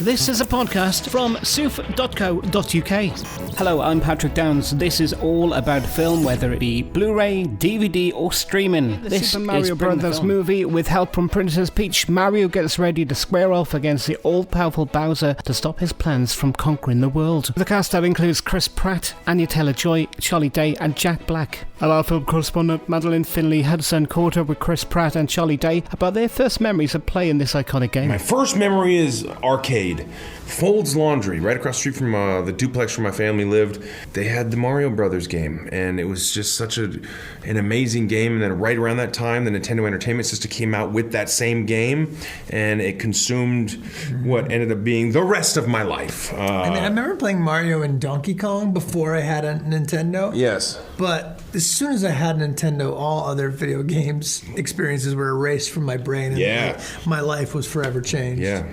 This is a podcast from soof.co.uk. Hello, I'm Patrick Downs. This is all about film, whether it be Blu-ray, DVD or streaming. This Super Mario Brothers movie. With help from Princess Peach, Mario gets ready to square off against the all-powerful Bowser to stop his plans from conquering the world. The cast that includes Chris Pratt, ANYA TAYLOR-JOY, Charlie Day and Jack Black. And our film correspondent Madeline Finlay Hudson caught up with Chris Pratt and Charlie Day about their first memories of playing this iconic game. My first memory is arcade. Folds Laundry, right across the street from the duplex where my family lived. They had the Mario Brothers game, and it was just such an amazing game. And then right around that time, the Nintendo Entertainment System came out with that same game, and it consumed what ended up being the rest of my life. I remember playing Mario and Donkey Kong before I had a Nintendo. Yes. But as soon as I had Nintendo, all other video games experiences were erased from my brain, and my life was forever changed. Yeah.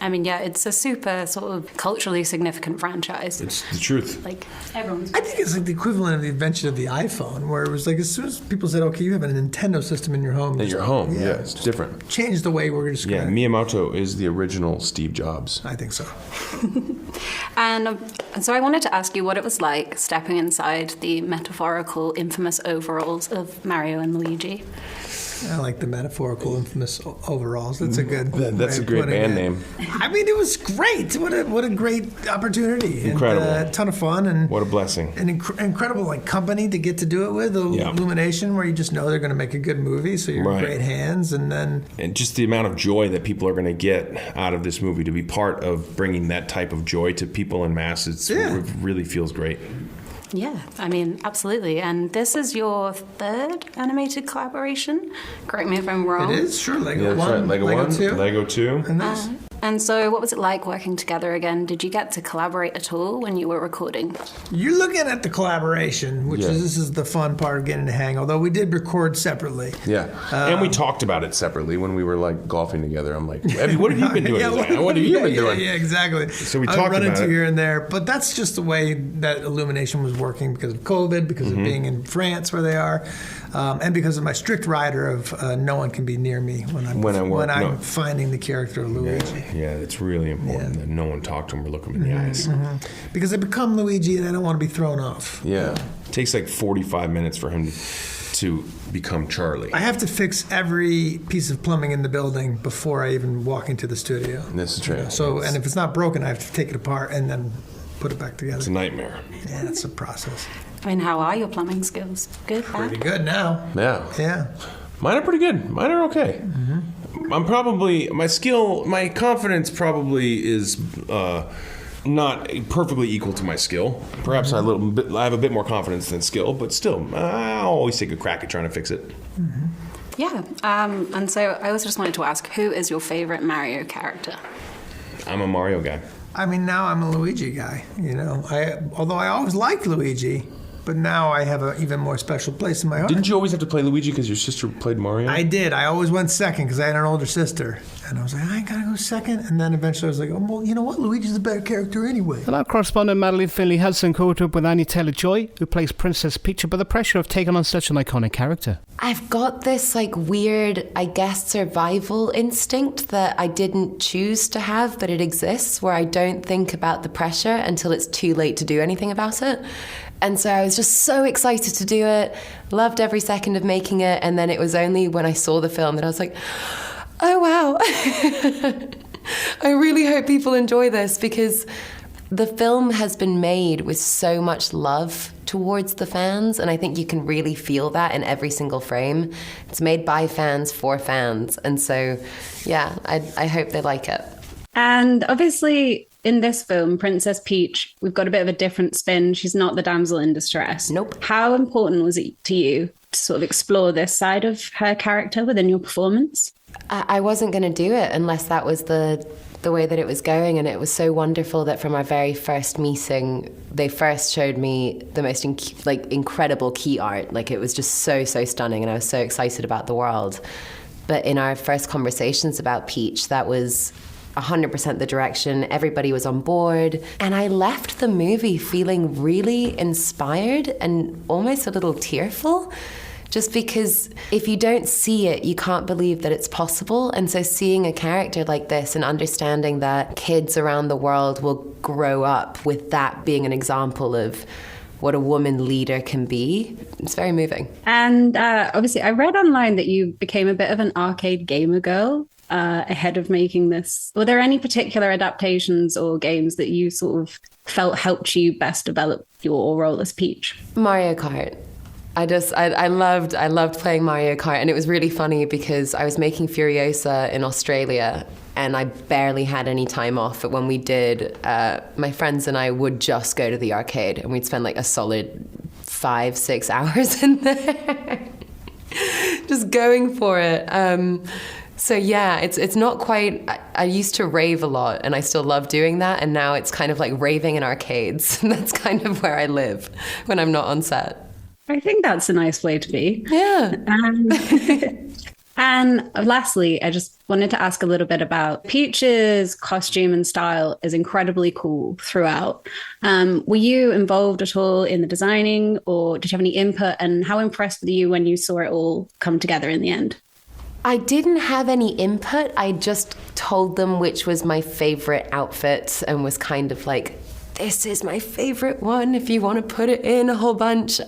I mean, yeah, it's a super sort of culturally significant franchise. It's the truth. Like, everyone's... I think it's like the equivalent of the invention of the iPhone, where it was like as soon as people said, okay, you have a Nintendo system in your home. In your home, yeah, it's different. Changed the way we're just going to... Yeah, Miyamoto is the original Steve Jobs. I think so. And so I wanted to ask you what it was like stepping inside the metaphorical, infamous overalls of Mario and Luigi. I like the metaphorical, infamous overalls. That's a good. That's a great band name. I mean, it was great. What a great opportunity. Incredible. And, a ton of fun and what a blessing. An incredible company to get to do it with. Illumination, where you just know they're going to make a good movie, so you're in great hands. And just the amount of joy that people are going to get out of this movie, to be part of bringing that type of joy to people en masse, it really feels great. Yeah, I mean, absolutely. And this is your third animated collaboration. Correct me if I'm wrong. It is, sure. Lego 1, right. Lego 1, 2. Lego 2. And so what was it like working together again? Did you get to collaborate at all when you were recording? You're looking at the collaboration, which this is the fun part of getting to hang, although we did record separately. Yeah. And we talked about it separately when we were like golfing together. I'm like, Evie, what have you been doing? What have you been doing? Yeah, exactly. So we talked about it. I run into here and there, but that's just the way that Illumination was working because of COVID, because of being in France where they are, and because of my strict rider of no one can be near me when I'm finding the character of Luigi. Yeah, it's really important that no one talk to him or look him in the eyes. Because I become Luigi and I don't want to be thrown off. Yeah. It takes like 45 minutes for him to become Charlie. I have to fix every piece of plumbing in the building before I even walk into the studio. This is true. And if it's not broken, I have to take it apart and then put it back together. It's a nightmare. Yeah, it's a process. I mean, how are your plumbing skills? Good, bad? Pretty good now. Yeah. Mine are pretty good. Mine are okay. I'm probably, my confidence probably is not perfectly equal to my skill. Perhaps I have a bit more confidence than skill, but still, I'll always take a crack at trying to fix it. Yeah, and so I also just wanted to ask, who is your favorite Mario character? I'm a Mario guy. I mean, now I'm a Luigi guy, although I always liked Luigi, but now I have an even more special place in my heart. Didn't you always have to play Luigi because your sister played Mario? I did. I always went second because I had an older sister. And I was like, I ain't got to go second. And then eventually I was like, oh, well, you know what? Luigi's a better character anyway. And our correspondent Madeline Finlay Hudson caught up with ANYA TAYLOR-JOY, who plays Princess Peach, but the pressure of taking on such an iconic character. I've got this weird, I guess, survival instinct that I didn't choose to have, but it exists, where I don't think about the pressure until it's too late to do anything about it. And so I was just so excited to do it, loved every second of making it, and then it was only when I saw the film that I was like, oh wow, I really hope people enjoy this, because the film has been made with so much love towards the fans, and I think you can really feel that in every single frame. It's made by fans for fans, and so yeah, I hope they like it. And obviously in this film, Princess Peach, we've got a bit of a different spin. She's not the damsel in distress. Nope. How important was it to you to sort of explore this side of her character within your performance? I wasn't going to do it unless that was the way that it was going, and it was so wonderful that from our very first meeting, they first showed me the most incredible key art. It was just so stunning, and I was so excited about the world. But in our first conversations about Peach, that was 100% the direction. Everybody was on board. And I left the movie feeling really inspired and almost a little tearful, just because if you don't see it, you can't believe that it's possible. And so seeing a character like this and understanding that kids around the world will grow up with that being an example of what a woman leader can be, it's very moving. And obviously, I read online that you became a bit of an arcade gamer girl ahead of making this. Were there any particular adaptations or games that you sort of felt helped you best develop your role as Peach? Mario Kart. I loved playing Mario Kart, and it was really funny because I was making Furiosa in Australia and I barely had any time off, but when we did, my friends and I would just go to the arcade and we'd spend like a solid 5-6 hours in there just going for it. So yeah, it's not quite, I used to rave a lot and I still love doing that, and now it's kind of like raving in arcades. That's kind of where I live when I'm not on set. I think that's a nice way to be. Yeah. And lastly, I just wanted to ask a little bit about Peach's costume and style is incredibly cool throughout. Were you involved at all in the designing, or did you have any input, and how impressed were you when you saw it all come together in the end? I didn't have any input. I just told them which was my favorite outfit and was kind of like, this is my favorite one if you want to put it in a whole bunch.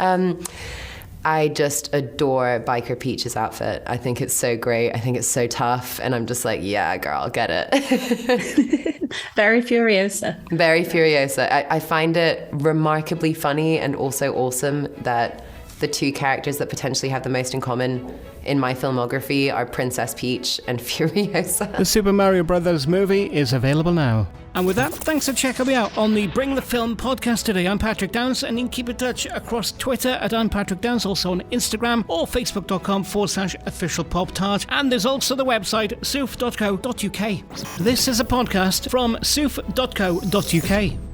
I just adore Biker Peach's outfit. I think it's so great. I think it's so tough. And I'm just like, yeah, girl, get it. Very Furiosa. Very Furiosa. I find it remarkably funny and also awesome that the two characters that potentially have the most in common in my filmography are Princess Peach and Furiosa. The Super Mario Brothers movie is available now. And with that, thanks for checking me out on the Bring the Film podcast today. I'm Patrick Downs, and you can keep in touch across Twitter at I'm Patrick Downs, also on Instagram or facebook.com/officialpoptart. And there's also the website soof.co.uk. This is a podcast from soof.co.uk.